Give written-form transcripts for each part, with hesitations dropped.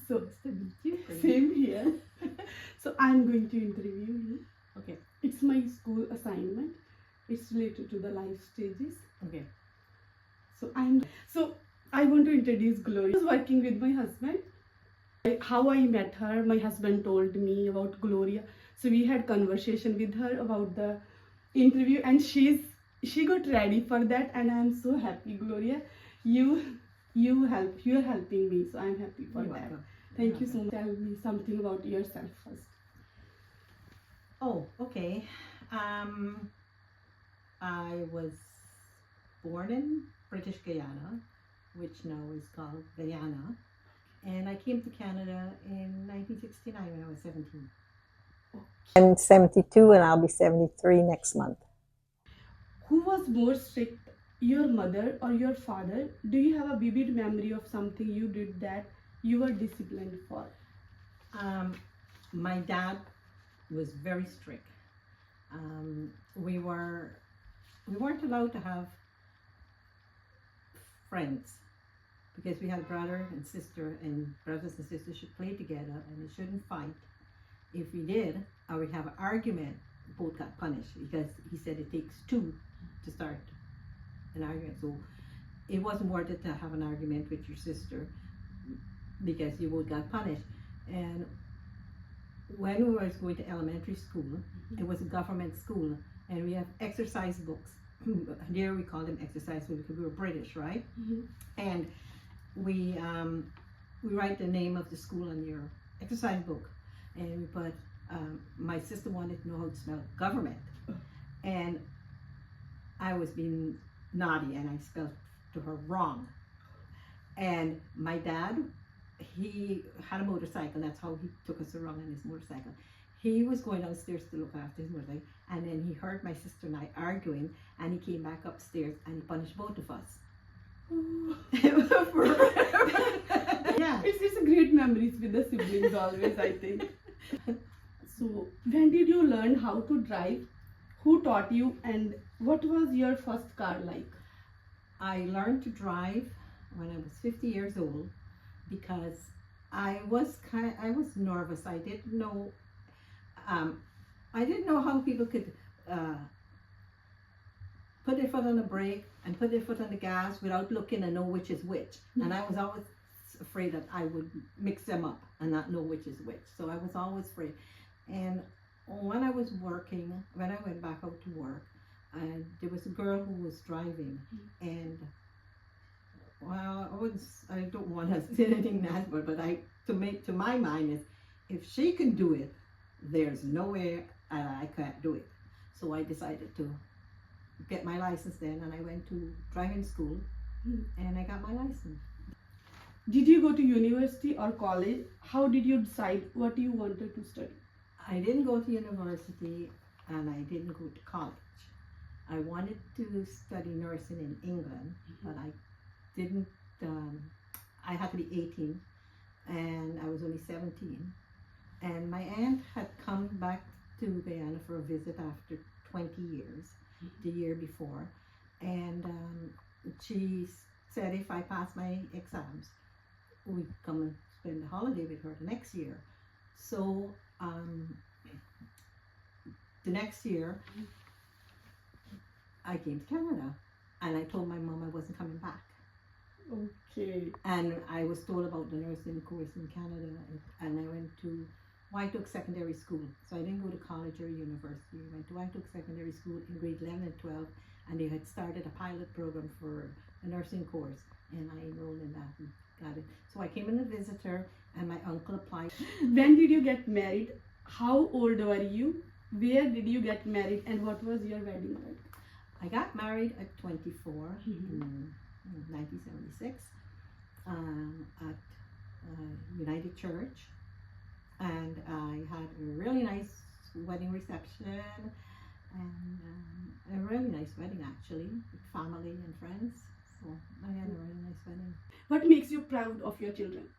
So, Nice to meet you. same here. So, I'm going to interview you. Okay. It's my school assignment. It's related to the life stages. Okay. So I want to introduce Gloria. I was working with my husband. How I met her, my husband told me about Gloria. So we had conversation with her about the interview, and she got ready for that, and I'm so happy, Gloria. You're helping me, so I'm happy for You're that. welcome. Thank you so much. Tell me something about yourself first. Oh, okay. I was born in British Guyana, which now is called Guyana, and I came to Canada in 1969 when I was 17. I'm 72 and I'll be 73 next month. Who was more strict, your mother or your father? Do you have a vivid memory of something you did that you were disciplined for? My dad was very strict. We weren't allowed to have friends because we had a brother and sister, and brothers and sisters should play together and they shouldn't fight. If we did, or we have an argument, both got punished because he said it takes two to start an argument. So it wasn't worth it to have an argument with your sister because you both got punished. And when we were going to elementary school, it was a government school, and we have exercise books. There we call them exercise books because we were British, right? And we write the name of the school on your exercise book, and we put. My sister wanted to know how to spell government, and I was being naughty, and I spelled to her wrong. And my dad, he had a motorcycle. That's how he took us around on his motorcycle. He was going downstairs to look after his motorcycle, and then he heard my sister and I arguing, and he came back upstairs and he punished both of us. Yeah. It's a great memories with the siblings always, I think. So, when did you learn how to drive? Who taught you, and what was your first car like? I learned to drive when I was 50 years old because I was nervous. I didn't know how people could put their foot on the brake and put their foot on the gas without looking and know which is which. And I was always afraid that I would mix them up and not know which is which. So I was always afraid. And when I was working, when I went back out to work, there was a girl who was driving, and well, I don't want to say anything nasty, but to my mind is, if she can do it, there's no way I can't do it. So I decided to get my license then, and I went to driving school, and I got my license. Did you go to university or college? How did you decide what you wanted to study? I didn't go to university, and I didn't go to college. I wanted to study nursing in England, but I didn't. I had to be 18, and I was only 17. And my aunt had come back to Guyana for a visit after 20 years, the year before, and she said if I passed my exams, we'd come and spend the holiday with her the next year. So the next year, I came to Canada, and I told my mom I wasn't coming back. Okay. And I was told about the nursing course in Canada, and I went to White Oak Secondary School. So I didn't go to college or university. I went to White Oak Secondary School in grade 11 and 12, and they had started a pilot program for a nursing course, and I enrolled in that and got it. So I came in as a visitor, and my uncle applied. When did you get married? How old were you? Where did you get married, and what was your wedding like? I got married at 24 in 1976 at United Church, and I had a really nice wedding reception, and a really nice wedding actually, with family and friends. So I had a really nice wedding. What makes you proud of your children?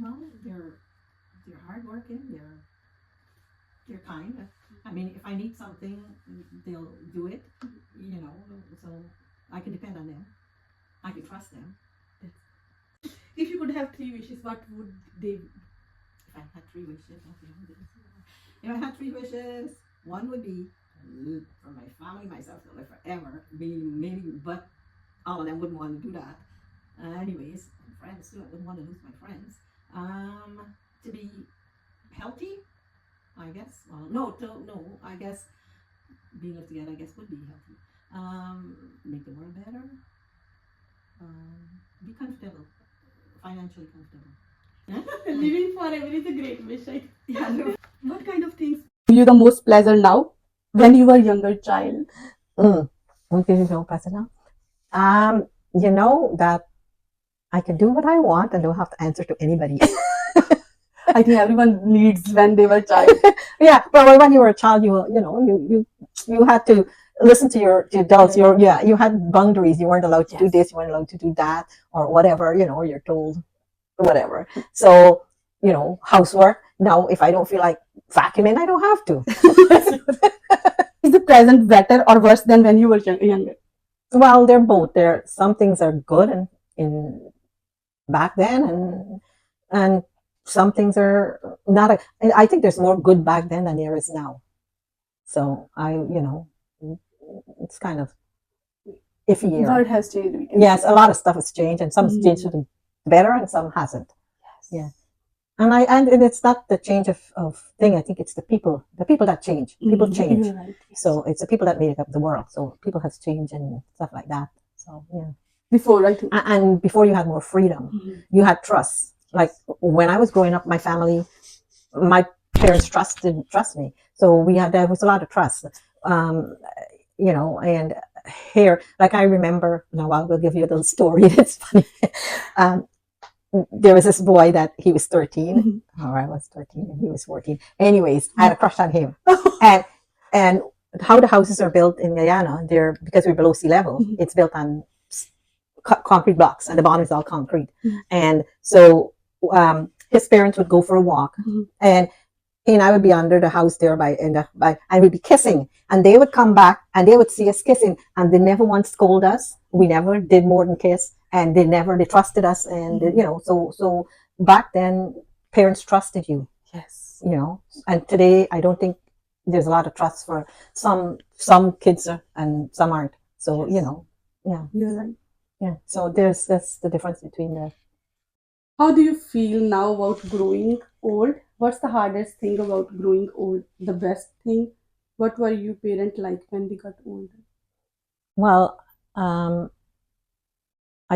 Well, they're hardworking. They're kind. I mean, if I need something, they'll do it. So I can depend on them. I can trust them. If you could have 3 wishes, what would they be? If I had 3 wishes, okay, if I had 3 wishes, one would be for my family, myself to live forever. Maybe, but all of them wouldn't want to do that. Anyways, and friends too. I wouldn't want to lose my friends. To be healthy, I guess. Well, no. I guess being lived together, I guess, would be healthy. Make the world better. Be comfortable, financially comfortable. Living forever is a great wish. Yeah. What kind of things give you the most pleasure now when you were a younger child? What gives you no pleasure now? You know that I can do what I want and don't have to answer to anybody. I think everyone needs when they were a child. Yeah, but when you were a child, you had to listen to your adults. You had boundaries. You weren't allowed to do this. You weren't allowed to do that, or whatever. You're told whatever. So housework. Now, if I don't feel like vacuuming, I don't have to. Is the present better or worse than when you were younger? Well, they're both. Some things are good in back then, and some things are not. I think there's more good back then than there is now. So it's kind of iffy The here. world has changed. Yes, a lot of stuff has changed, and some's changed for the better, and some hasn't. Yeah, and it's not the change of thing. I think it's the people that change. People change. Right. So it's the people that make up the world. So people has changed and stuff like that. So yeah. Before, I think. And before you had more freedom, you had trust. Like when I was growing up, my family, my parents trust me. So there was a lot of trust. And here, like I remember, now I will give you a little story. It's funny. There was this boy that he was 13, or I was 13 and he was 14. Anyways, I had a crush on him. and how the houses are built in Guyana, because we're below sea level, it's built on concrete blocks, and the bottom is all concrete. And so his parents would go for a walk, and he and I would be under the house there and we'd be kissing, and they would come back and they would see us kissing, and they never once scold us. We never did more than kiss, and they trusted us, and so back then parents trusted you. Yes. And today I don't think there's a lot of trust for some kids and some aren't. So yeah. You're right. Yeah, so that's the difference between the. How do you feel now about growing old? What's the hardest thing about growing old? The best thing? What were you parent like when they got older? Well, I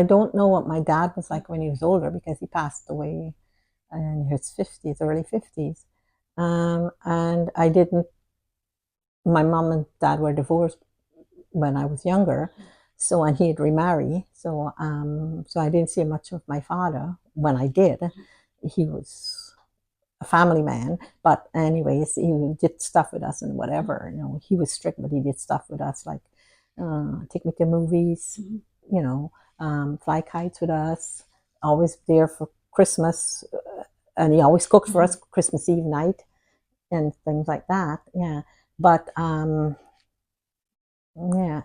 don't know what my dad was like when he was older because he passed away in his 50s, early 50s. And I didn't. My mom and dad were divorced when I was younger. So, and he had remarried. So I didn't see much of my father. When I did, he was a family man. But anyways, he did stuff with us and whatever. He was strict, but he did stuff with us, like take me to movies, fly kites with us. Always there for Christmas, and he always cooked for us Christmas Eve night and things like that. Yeah, but yeah,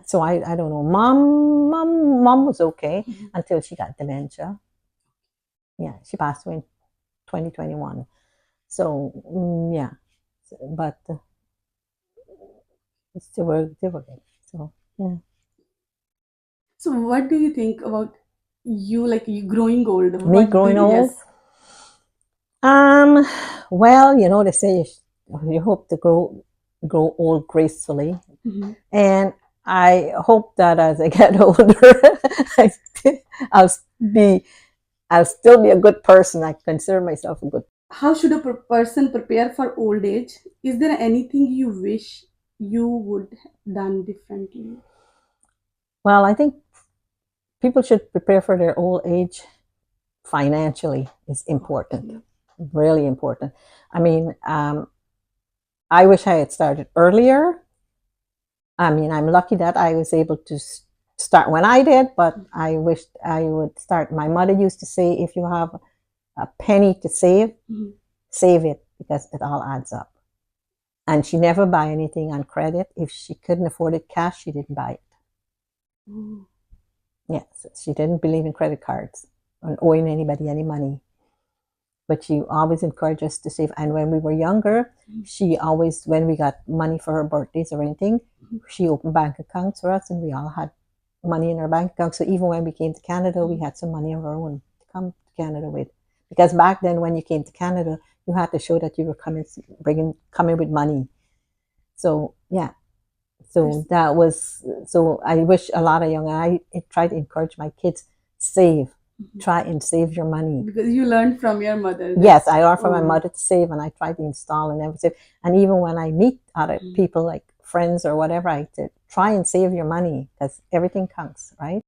so I don't know. Mom was okay until she got dementia. Yeah, she passed away in 2021. So yeah, but they were good. So yeah. So what do you think about you, like you growing old? Me growing old? Well, they say you hope to grow old gracefully, and I hope that as I get older, I'll still be a good person. I consider myself a good. How should a person prepare for old age? Is there anything you wish you would have done differently? Well, I think people should prepare for their old age financially. Is important, really important. I mean, I wish I had started earlier. I mean, I'm lucky that I was able to start when I did, but I wished I would start. My mother used to say, if you have a penny to save, save it, because it all adds up. And she never buy anything on credit. If she couldn't afford it cash, she didn't buy it. Yes, she didn't believe in credit cards. owing anybody any money. But she always encouraged us to save. And when we were younger, she always, when we got money for her birthdays or anything, she opened bank accounts for us, and we all had money in our bank account. So even when we came to Canada, we had some money of our own to come to Canada with. Because back then, when you came to Canada, you had to show that you were coming with money. So yeah, so that was, so I wish a lot of I try to encourage my kids, save, try and save your money. Because you learned from your mother. Yes, I learned from my Oh. mother to save, and I try to install and never save. And even when I meet other people, like friends or whatever, I say, try and save your money, because everything counts, right?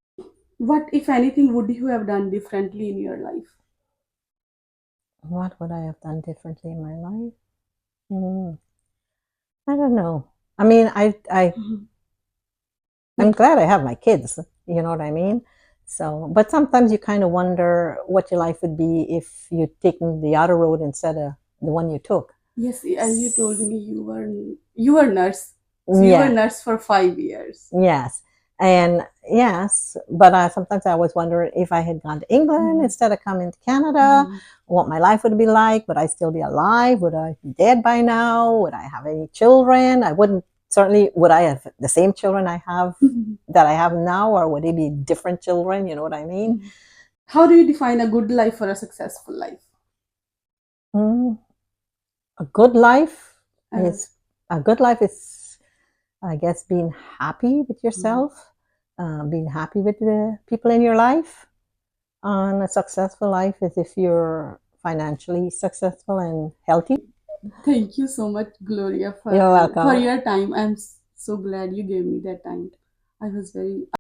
What, if anything, would you have done differently in your life? What would I have done differently in my life? I don't know. I mean, I'm glad I have my kids. You know what I mean? So, but sometimes you kind of wonder what your life would be if you'd taken the other road instead of the one you took. Yes, as you told me, you were nurse. So you were nurse for 5 years. Yes. And yes, but sometimes I always wonder if I had gone to England instead of coming to Canada, what my life would be like. Would I still be alive? Would I be dead by now? Would I have any children? I wouldn't. Certainly, would I have the same children I have that I have now, or would they be different children? You know what I mean? How do you define a good life or a successful life? A good life is I guess, being happy with yourself, being happy with the people in your life. And a successful life is if you're financially successful and healthy. Thank you so much, Gloria, You're welcome. for your time. I'm so glad you gave me that time. I was very